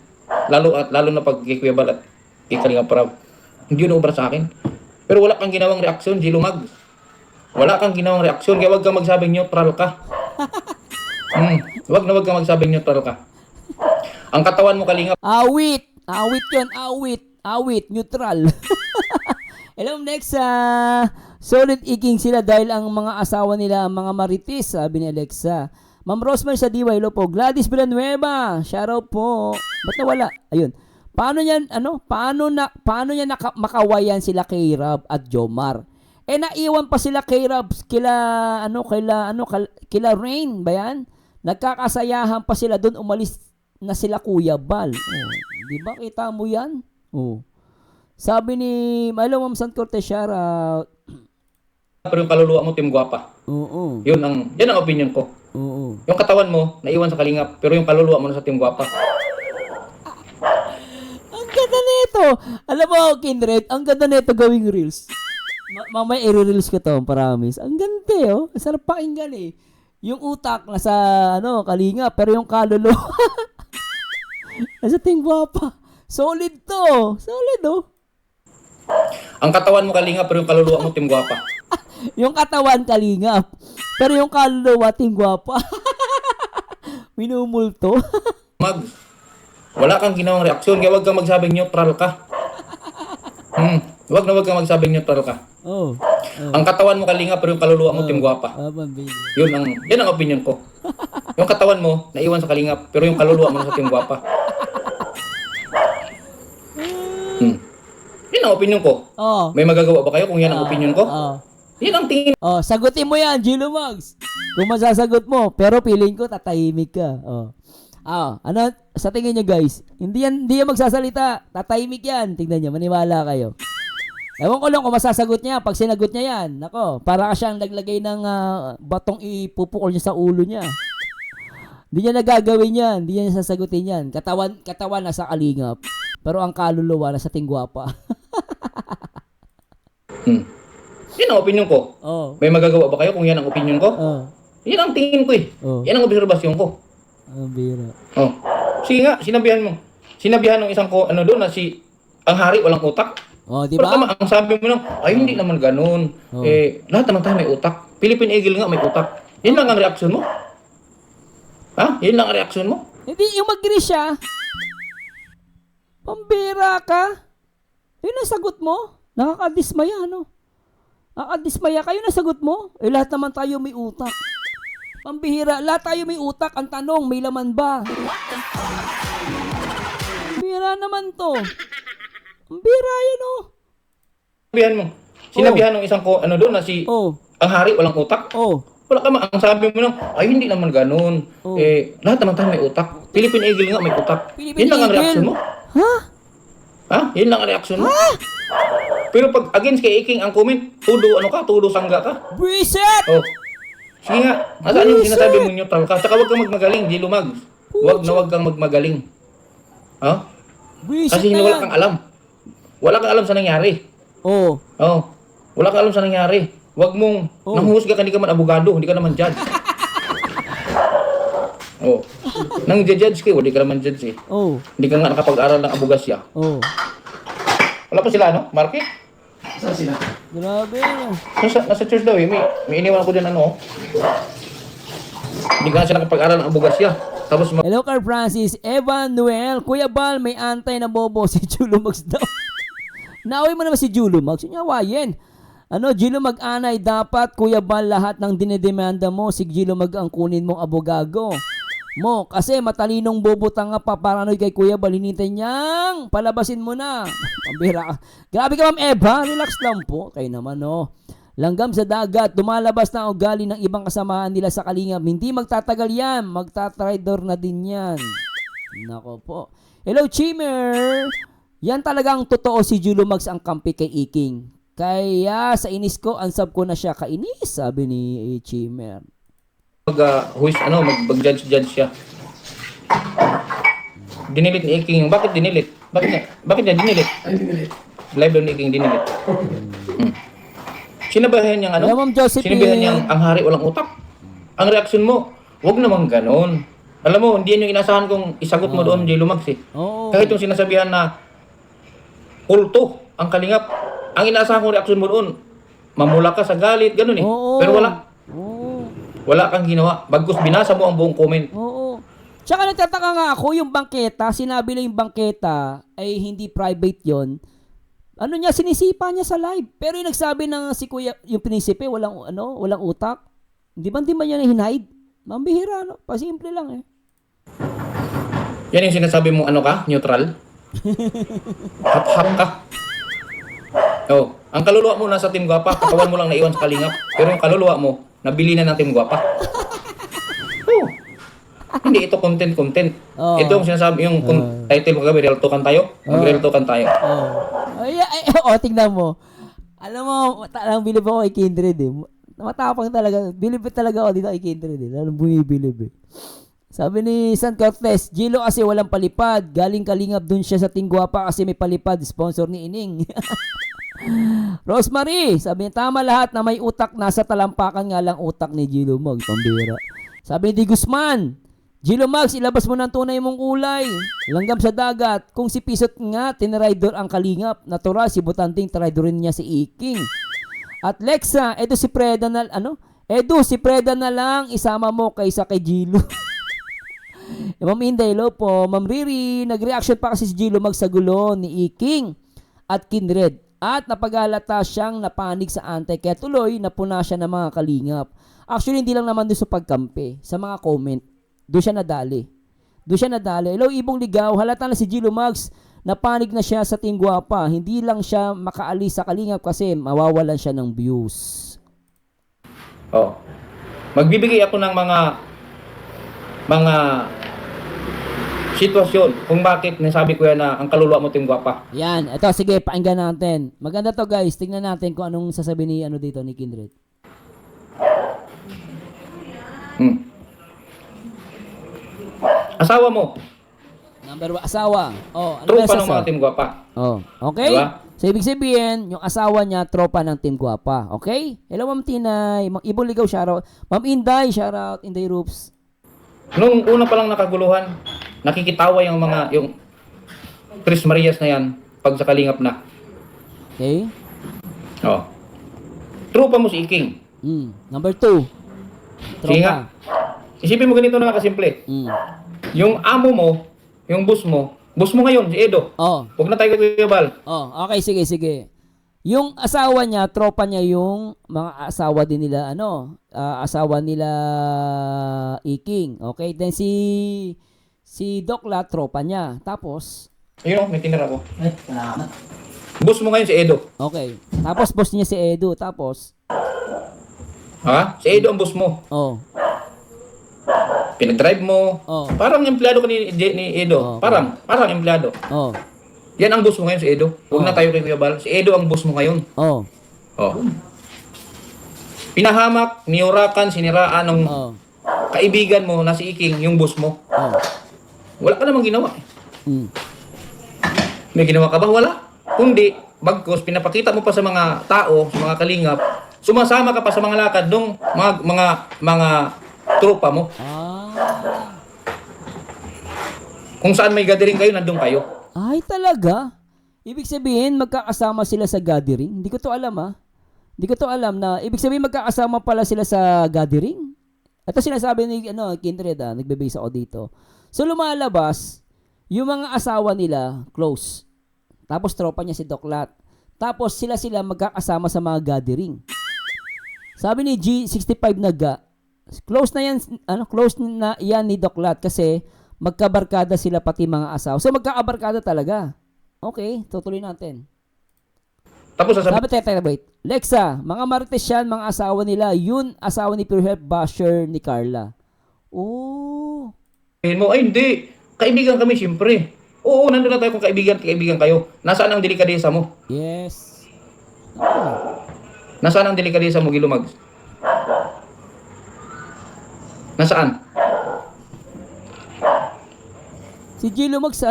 lalo na pag kay Kuya Bal at kay Kalingap Prab, hindi yun obra sa akin. Pero wala kang ginawang reaksyon, Gilo Mag. Wala kang ginawang reaksyon, kaya wag kang magsabing neutral ka. Wag kang magsabing neutral ka. Ang katawan mo, Kalingap, Awit yun, awit, neutral. Hello, next, solid iking sila dahil ang mga asawa nila, mga maritis, sabi ni Alexa. Ma'am Rosemary sa Diway, hello po. Gladys Villanueva, shoutout po. Ba't nawala? Ayun. Paano niya makawayan sila kay Rob at Jomar? Naiwan pa sila kay Rob, kila Rain ba yan? Nagkakasayahan pa sila doon, umalis na sila Kuya Bal. Oh, di ba kita mo yan? Oh. Sabi ni hello Ma'am San Cortez, shoutout. pero yung kaluluwa mo, Team Guwapa. Oo. Yan ang opinion ko. Oo. Yung katawan mo, naiwan sa Kalingap, pero yung kaluluwa mo na sa Team Guwapa. Ang ganda nito. ito. Alam mo, Kindred, ang ganda nito gawing reels. Mamaya i-reels ko to, promise. Ang ganda oh. Ang sarap pakinggan eh. Yung utak nasa kalinga, pero yung kaluluwa nasa Tingguapa. Solid to. Solid oh. Ang katawan mo kalinga pero yung kaluluwa mo Tingguapa. Yung katawan kalingap, pero yung kaluluwa Tingguapa. Minumulto. Wala kang ginawang reaksyon, kaya huwag kang magsabing neutral ka. Huwag kang magsabing neutral ka. Oh. Ang katawan mo kalinga pero yung kaluluwa mo Tingguapa. Pambira. Yan ang opinion ko. Yung katawan mo naiwan sa kalingap pero yung kaluluwa mo sa Tingguapa. Yan ang opinion ko. Oh. May magagawa ba kayo kung yan ang opinion ko? Oh. Yan ang tingin. Oh, sagutin mo yan, Gilo Mags. Kung masasagot mo, pero feeling ko tatahimik ka. Oh. Ano sa tingin niyo guys? Hindi yan magsasalita. Tatahimik yan. Tingnan niyo, maniwala kayo. Ewan ko lang kung masasagot niya. Pag sinagot niya yan, nako, para ka siyang naglagay ng batong ipupukol niya sa ulo niya. Hindi niya nagagawin yan. Hindi niya sasagutin yan. Katawan nasa kalingap. Pero ang kaluluwa nasa Tingguapa. Yan ang opinion ko. Oh. May magagawa ba kayo kung yan ang opinion ko? Oh. Yan ang tingin ko eh. Oh. Yan ang obserbasyon ko. Ang bira. Oh. Sige nga, sinabihan mo. Sinabihan ng isang ko, doon na ang hari walang utak. Oh, di Pero ba? tama, ang sabi mo lang, ay hindi naman ganun. Oh. Lahat naman tayo may utak. Philippine Eagle nga may utak. Yan lang ang reaksyon mo. Ha? Yan lang ang reaksyon mo. Hindi, yung mag-agree siya. Pambira ka. Yun ang sagot mo. Nakakadismaya, ano? Nakakadismaya kayo na sagot mo. Lahat naman tayo may utak. Pambihira, lahat tayo may utak. Ang tanong, may laman ba? Pambira naman to. Pambira yan, oh. Sinabihan mo. Sinabihan ng isang ko, doon na Oh, ang hari walang utak. oh. Wala ka ang sabi mo lang, ay hindi naman ganun. Oh. Lahat naman tayo may utak. Philippine Eagle nga may utak. Philippine Yan lang ang Eagle? reaksyon mo. Ha? Ha? Yan lang ang reaksyon mo. Pero pag against kay Iking ang comment, tudo sangga ka. Buisit! Oh. Sige nga, nasaan yung sinasabi mo neutral ka? Tsaka huwag kang magmagaling, di lumag. Huwag kang magmagaling. Ha? Buisit Kasi na wala yan. kang alam. Wala kang alam sa nangyari. Oh. Oh. Wala kang alam sa nangyari. Huwag mong nanghusga ka, hindi ka man abogado, hindi ka naman judge. Oh. Nang judge ka, hindi ka naman judge eh. Oh. Hindi ka nga nakapag-aral ng abogasya. Oh. Wala pa sila, no? Marky? Grabe. Nasa church daw eh. May iniwan ako din ano. Hindi ka na sila nakapag-aral ng abogasya. Tapos Hello, Carl Francis. Evan Noel. Kuya Bal, may antay na bobo si Julo Mags daw. Naaway mo naman si Julo Mags. Yung awayin. Julo Mag-anay, dapat, Kuya Bal, lahat ng dinedemanda mo, si Julo Mag ang kunin mong abogago mo. Kasi matalinong bobo tanga pa, paranoid kay Kuya Bal, hinintay niyang palabasin mo na. Pambira ka. Grabe ka, Ma'am Eva. Relax lang po. Kayo naman, Langgam sa dagat, dumalabas na ang ugali ng ibang kasamahan nila sa kalingap. Hindi magtatagal yan. Magtatraidor na din yan. Nako po. Hello, Chimer. Yan talagang totoo si Julo Mags ang kampi kay Iking. Kaya sa inis ko, ansab ko na siya kainis, sabi ni Chimer. mag-judge siya. Dinilit ni Iking. Bakit dinilit? Bakit niya dinilit? Live daw ni Iking dinilit. Sinabihan niyang Hello, Ma'am Josephine. Sinabihan niyang ang hari walang utak. Ang reaksyon mo, wag naman ganon. Alam mo, hindi yan yung inasahan kong isagot mo doon, Julo Mags eh. Oo. Kahit yung sinasabihan na kulto ang kalingap, ang inaasahan kong reaksyon mo doon, mamula ka sa galit, ganun eh. Oo. Pero wala. Oo. Wala kang ginawa. Bagkus binasa mo ang buong comment. Oo. Tsaka nagtataka nga ako, yung bangketa, sinabi lang yung bangketa ay hindi private yon. Sinisipa niya sa live. Pero yung nagsabi ng si Kuya, yung pinisipe, walang utak. Hindi ba niya na hinide? Mambihira, Pasimple lang eh. Yan yung sinasabi mo, neutral? Hap-hap ka. Oh, ang kaluluwa mo nasa Team Guapa, katawan mo lang naiwan sa kalingap. Pero yung kaluluwa mo, nabili na ng Team Guapa. Oh. Hindi ito content. Oh. Ito yung sinasabi, yung title ko gabi, real talkan tayo. Mag-real talkan tayo. Tingnan mo. Alam mo, bilib ako kay Kindred eh. Matapang talaga. Bilib talaga ako dito kay Kindred eh. Lalong bumibilib eh. Sabi ni San Cortez, Gilo kasi walang palipad. Galing Kalingap dun siya sa Tingguapa kasi may palipad. Sponsor ni Ining. Rosemary, sabi niya, tama lahat na may utak. Nasa talampakan nga lang utak ni Gilo Mag. Pambira. Sabi ni Di Guzman, Gilo Mags, ilabas mo ng tunay mong kulay. Langgam sa dagat. Kung si Pisot nga, tinrider ang Kalingap. Natural, si Butanting tridorin niya si Iking. At Lexa, edo si Preda na, si Preda na lang, isama mo kaysa kay Gilo. Ma'am Inday, hello po. Ma'am Riri, nag-reaction pa kasi si Gilo Mag sa gulo ni Iking at Kindred. At napag-alata siyang napanig sa antay. Kaya tuloy, napuna siya ng mga Kalingap. Actually, hindi lang naman doon sa pagkampi. Sa mga comment, doon siya nadali. Hello, Ibong Ligaw. Halata na si Gilo Mags. Napanig na siya sa Tingguapa. Hindi lang siya makaalis sa Kalingap kasi mawawalan siya ng views. Oh. Magbibigay ako ng mga sitwasyon kung bakit nasabi ko yan na ang kaluluwa mo Tingguapa. Yan. Ito, sige, pakinggan natin. Maganda to guys. Tingnan natin kung anong sasabihin ni dito ni Kindred. Asawa mo, Number 1, asawa. Oh, ano tropa ba ng sasaw? mga Tingguapa. Oh, okay? Diba? So, ibig sabihin, yung asawa niya, tropa ng Team Guapa. Okay? Hello, Ma'am Tinay. Ma'am Ibong Ligaw, shoutout. Ma'am Inday, shoutout. Inday Roops. Nung una pa lang nakaguluhan, nakikitawa yung Chris Marias na yan pag sa Kalingap na. Okay? Oh. Tropa mo si Iking. Number 2. Sige nga. Tropa. Isipin mo ganito na kasimple. Yung amo mo, yung boss mo ngayon, si Edo. Oh. Huwag na tayo kagabal. Oh, okay, sige. Yung asawa niya, tropa niya yung mga asawa din nila, asawa nila Iking. Okay? Then si Dokla, tropa niya. Tapos, Ayun, may tinira ko. Boss mo ngayon si Edo. okay. Tapos, boss niya si Edu. Tapos, Ha? Si Edo ang boss mo. oh. Pinag-drive mo. Oh. Parang empleyado ka ni Edo. Oh, Parang empleyado. Oh. Yan ang boss mo ngayon si Edo. Huwag na tayo kay Kuya Bal. Si Edo ang boss mo ngayon. Oh. Oh. Pinahamak, niurakan, siniraan ng Oh. kaibigan mo na si Iking, yung boss mo. Oh. Wala ka namang ginawa. Mm. May ginawa ka ba? Wala. Kundi, bagkos, pinapakita mo pa sa mga tao, sa mga Kalingap, sumasama ka pa sa mga lakad ng mga tropa mo. Kung saan may gathering kayo, nandun kayo. Ay, talaga? Ibig sabihin, magkakasama sila sa gathering? Hindi ko to alam, Hindi ko to alam na, ibig sabihin, magkakasama pala sila sa gathering? Ito sinasabi ni, Kindred, nagbe-base ako dito. So, lumalabas, yung mga asawa nila, close. Tapos, tropa niya si Doklat. Tapos, sila magkakasama sa mga gathering. Sabi ni G65 Naga, close na yan ni Doklat kasi magkabarkada sila pati mga asawa. So magkakabarkada talaga. Okay, tutuloy natin. Tapos sasabihin Sabi, wait. Lexa, mga marites yan, mga asawa nila. Yun, asawa ni Pure Health Basher ni Carla. Oh. mo, ay hindi. Kaibigan kami, siyempre. Oo, nandun na tayo kung kaibigan kayo. Nasaan ang delikadesa mo? Yes. Nasaan ang delikadesa mo, Gilo Mags? Nasaan? Si Gilo Mags,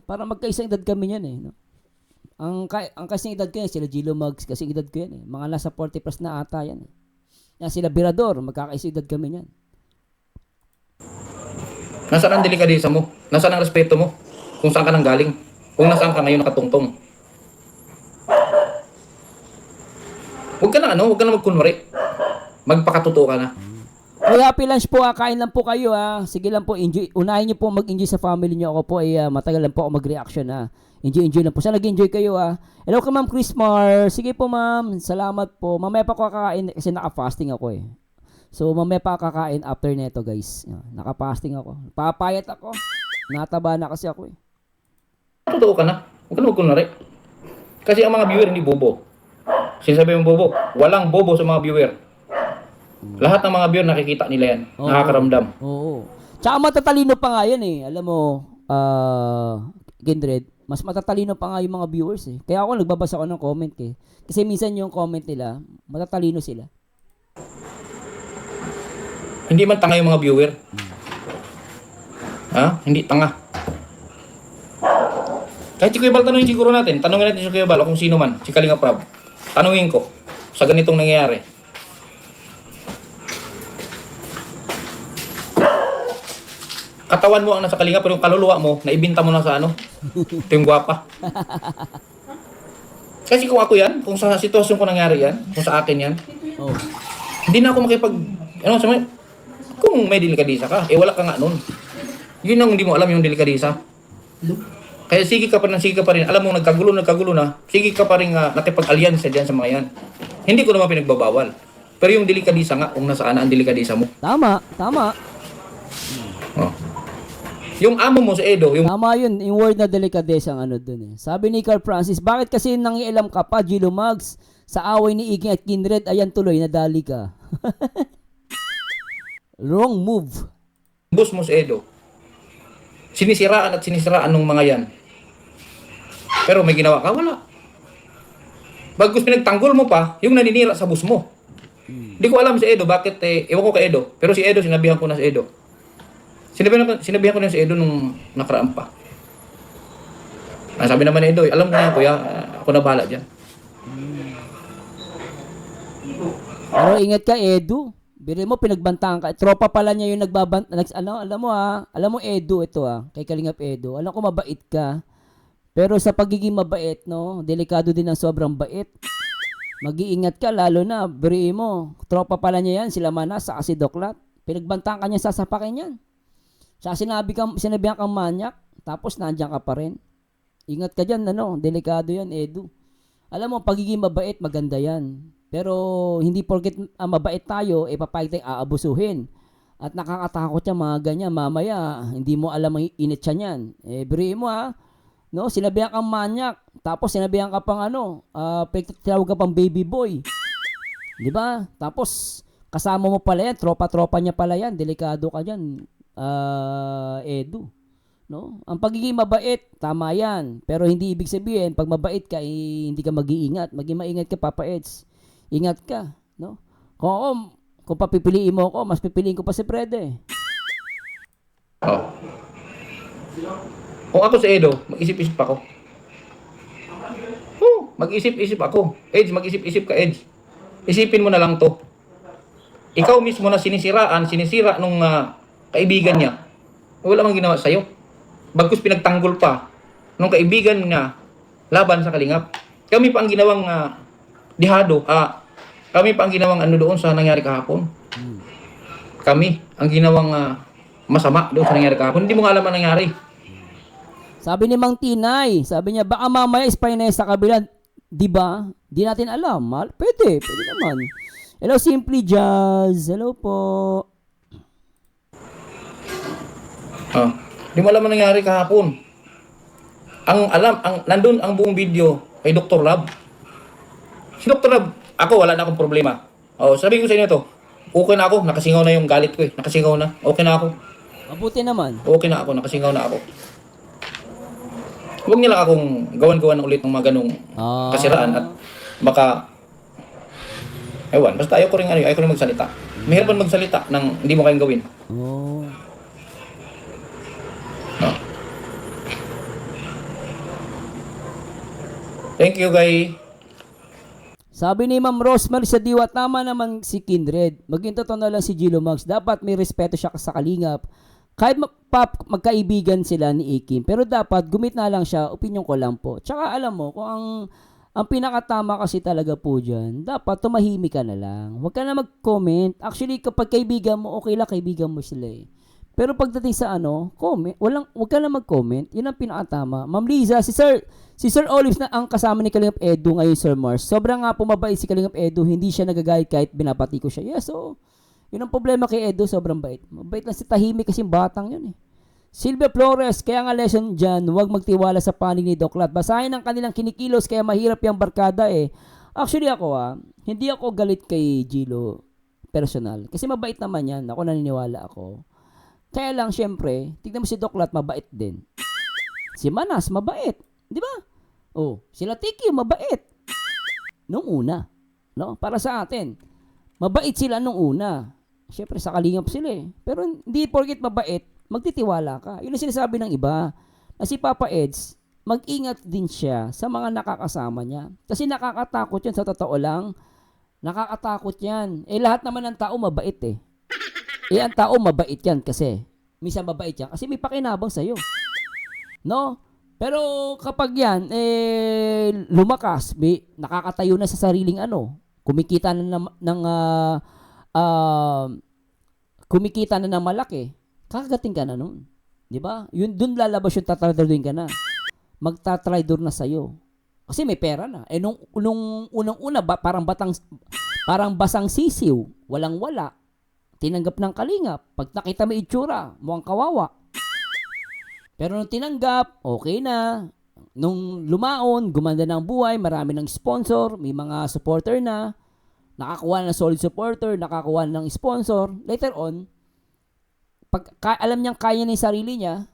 Parang magkaisang edad kami yan, no? Ang kasing edad ko yan, sila Gilo Mags, kasing edad ko yan, Mga nasa 40 plus na ata yan, Yan, sila Birador, magkakaisang edad kami yan. Nasaan ang delikadesa mo? Nasaan ang respeto mo? Kung saan ka nang galing? Kung nasaan ka ngayon nakatungtong? Huwag ka na magkunwari. Magpakatotoo ka na. Kaya happy lunch po, kain lang po kayo, Sige lang po, enjoy. Unahin niyo po mag-enjoy sa family niyo. Ako po ay matagal lang po ako mag-reaction, Enjoy lang po. Sana nag-enjoy kayo, Hello ka, Ma'am Chris Mar. Sige po, Ma'am. Salamat po. Mamaya pa ako kakain kasi naka-fasting ako, So, mamaya pa kakain after neto, guys. Naka-fasting ako. Papayat ako. Nataba na kasi ako, Totoo ka na. Huwag ka na magkunwari. Kasi ang mga viewer hindi bobo. Sinasabi mo bobo. Walang bobo sa mga viewer. Lahat ng mga viewer nakikita nila yan. Oo. Nakakaramdam. Oo. Tsaka matatalino pa nga yan, Alam mo, Kindred, mas matatalino pa nga yung mga viewers, Kaya ako nagbabasa ako ng comment, Kasi minsan yung comment nila, matatalino sila. Hindi man tanga yung mga viewer. Ha? Hindi tanga. Kahit si Kuya Bal, tanungin siguro natin. Tanungin natin si Kuya Bal o kung sino man. Si Kalinga Prab. Tanungin ko sa ganitong nangyayari. Katawan mo ang nasa Kalinga pero yung kaluluwa mo, naibinta mo na sa ano? Ito yung gwapa. Kasi kung ako yan, kung sa sitwasyon ko nangyari yan, kung sa akin yan, Oh. hindi na ako makipag... Ano, sama, kung may delikadisa ka, eh wala ka nga nun. Yun ang hindi mo alam yung delikadisa. Kaya sige ka pa rin. Alam mo, nagkagulo na. Sige ka pa rin nakipag-alyansa dyan sa mga yan. Hindi ko naman pinagbabawal. Pero yung delikadisa nga, kung nasaan ang delikadisa mo. Tama. Oh. Yung amo mo sa Edo, yung Tama yun. Yung word na delikadesa ang ano dun eh. Sabi ni Carl Francis, bakit kasi nangialam ka pa, Gilo Mags? Sa away ni Iggy at Kindred, ayan tuloy, nadali ka. Wrong move. boss mo sa Edo, sinisiraan ng mga yan. Pero may ginawa ka, wala. Bagus pinagtanggol mo pa, yung naninira sa boss mo. Hindi ko alam si Edo, bakit, ewan ko kay Edo. Pero si Edo, sinabihan ko na si Edo. Sinabihan ko na si Edo nung nakaraan pa. Sabi naman ni Edo, alam ko na kuya, ako na bahala dyan. Pero ingat ka, Edu. Biri mo, pinagbantaan ka. Tropa pala niya yung alam mo Edu, ito kay Kalingap Edu. Alam ko mabait ka. Pero sa pagiging mabait, no, delikado din ang sobrang bait. Mag-iingat ka, lalo na, biri mo, tropa pala niya yan, sila Manas, saka si Doklat. Pinagbantaan ka niya, sasapakin yan. Siya sinabihan kang manyak, tapos nandiyan ka pa rin. Ingat ka dyan, delikado yan, Edu. Alam mo, pagiging mabait, maganda yan. Pero hindi porket mabait tayo, papayag tayong aabusuhin. At nakakatakot yan, mga ganyan. Mamaya, hindi mo alam ang init siya niyan. Biri mo no? Sinabihan kang manyak, tapos sinabihan ka pang tinawag ka pang baby boy. Di ba? Tapos, kasama mo pala yan, tropa-tropa niya pala yan, delikado ka dyan, Edu. No? Ang pagiging mabait, tama yan. Pero hindi ibig sabihin, pag mabait ka, hindi ka mag-iingat. Maging maingat ka, Papa Eds. Ingat ka, no? Kung papipiliin mo ako, mas pipiliin ko pa si Prede. Oh. Kung ako sa Edo, mag-isip-isip ako. Mag-isip-isip ako. Edge, mag-isip-isip ka, Edge. Isipin mo na lang to. Ikaw mismo na sinisira nung kaibigan niya. Wala mang ginawa sa'yo. Bagkus pinagtanggol pa nung kaibigan niya laban sa Kalingap. Kami pa ang ginawang dihado. Kami pa ang ginawang doon sa nangyari kahapon. Kami ang ginawang masama doon sa nangyari kahapon. Hindi mo nga alam ang nangyari. Sabi ni Mang Tinay, sabi niya, baka mamaya Spinay sa kabila, di ba? Di natin alam. Pwede naman. Hello, Simply Jazz. Hello po. Hindi mo alam ang nangyari kahapon. Nandun ang buong video kay Dr. Lab. Si Dr. Lab, ako wala na akong problema. Sabi ko sa inyo to, okay na ako, nakasingaw na yung galit ko nakasingaw na, okay na ako. Mabuti naman. Okay na ako, nakasingaw na ako. Huwag niya lang akong gawan-gawan ulit ng mga ganong kasiraan at baka, basta ayaw ko rin magsalita. Mahirap magsalita ng hindi mo kayang gawin. Oh. Thank you, guys. Sabi ni Ma'am Rosemary sa Diwa, tama naman si Kindred. Maging totoo na lang si Gilo Mags. Dapat may respeto siya sa Kalingap. Kahit magkaibigan sila ni Ikim. Pero dapat gumit na lang siya. Opinyon ko lang po. Tsaka alam mo, kung ang pinakatama kasi talaga po dyan, dapat tumahimik ka na lang. Huwag ka na mag-comment. Actually, kapag kaibigan mo, okay lang kaibigan mo sila Pero pagdating sa comment, huwag ka na mag-comment. Yun ang pinakatama. Ma'am Liza, si Sir Olives na ang kasama ni Kalingap Edu ngayon, Sir Mars. Sobrang nga pumabait si Kalingap Edu. Hindi siya nagagalit kahit binapati ko siya. Yes, so, yun ang problema kay Edu. Sobrang bait. Mabait lang si tahimik kasi batang yun Silvia Flores, kaya nga lesson dyan, huwag magtiwala sa panig ni Doklat. Basahin ang kanilang kinikilos kaya mahirap yung barkada Actually ako hindi ako galit kay Gilo personal. Kasi mabait naman yan. Ako naniniwala ako. Kaya lang, syempre, tignan mo si Doklat, mabait din. Si Manas, mabait. Di ba? Sila Tiki, mabait. Nung una. No? Para sa atin. Mabait sila nung una. Syempre, sa Kalingap sila Pero hindi porket mabait, magtitiwala ka. Yun ang sinasabi ng iba. Na si Papa Eds, mag-ingat din siya sa mga nakakasama niya. Kasi nakakatakot yan, sa totoo lang. Nakakatakot yan. Lahat naman ng tao mabait eh. Ang tao mabait yan kasi. Minsan mabait yan kasi may pakinabang sa'yo. No? Pero kapag yan, lumakas, nakakatayo na sa sariling kumikita na kumikita na ng malaki, kakagating ka na nun. Di ba? Yun, dun lalabas yung tatradorin ka na. Magtatraidor na sa'yo. Kasi may pera na. Nung unang-una, parang basang sisiw, walang-wala. Tinanggap ng kalingap. Pag nakita mo itsura, mukhang kawawa. Pero nung tinanggap, okay na. Nung lumaon, gumanda ng buhay, marami ng sponsor, may mga supporter na, nakakuha ng solid supporter, nakakuha ng sponsor. Later on, pag alam niyang kaya na yung sarili niya,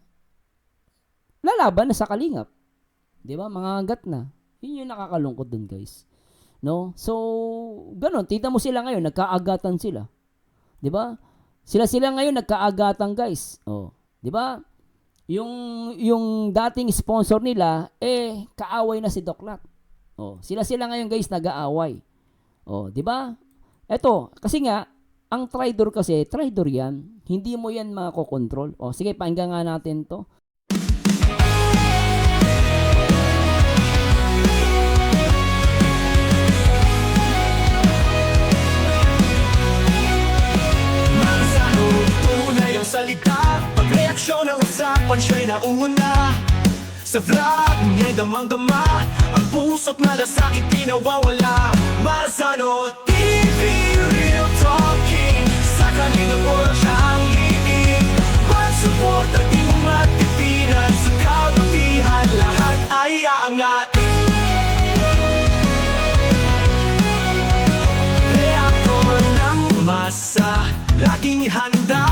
lalaban na sa kalingap. Di ba? Mga agat na. Yun yung nakakalungkot dun, guys. No? So, ganun. Tita mo sila ngayon, nagkaagatan sila. Di ba? Sila ngayon nagkaagatan, guys. Oh, di ba? Yung dating sponsor nila, kaaway na si Doklat. Oh, sila ngayon, guys, nag-aaway. Oh, di ba? Eto, kasi nga, ang traidor kasi, traidor yan. Hindi mo yan makokontrol. Oh, sige, pakinggan nga natin to. Salita, pagreaksyon ng usapan siya'y nauna. Sa vlog niya'y damang-dama, ang pusot na lasakit di nawawala. Marzano TV, real talking, sa kanilang oras siyang liig. Mag-support at di mo matipinan, sa kabutihan lahat ay aangat. Reaktor ng masa, laging handa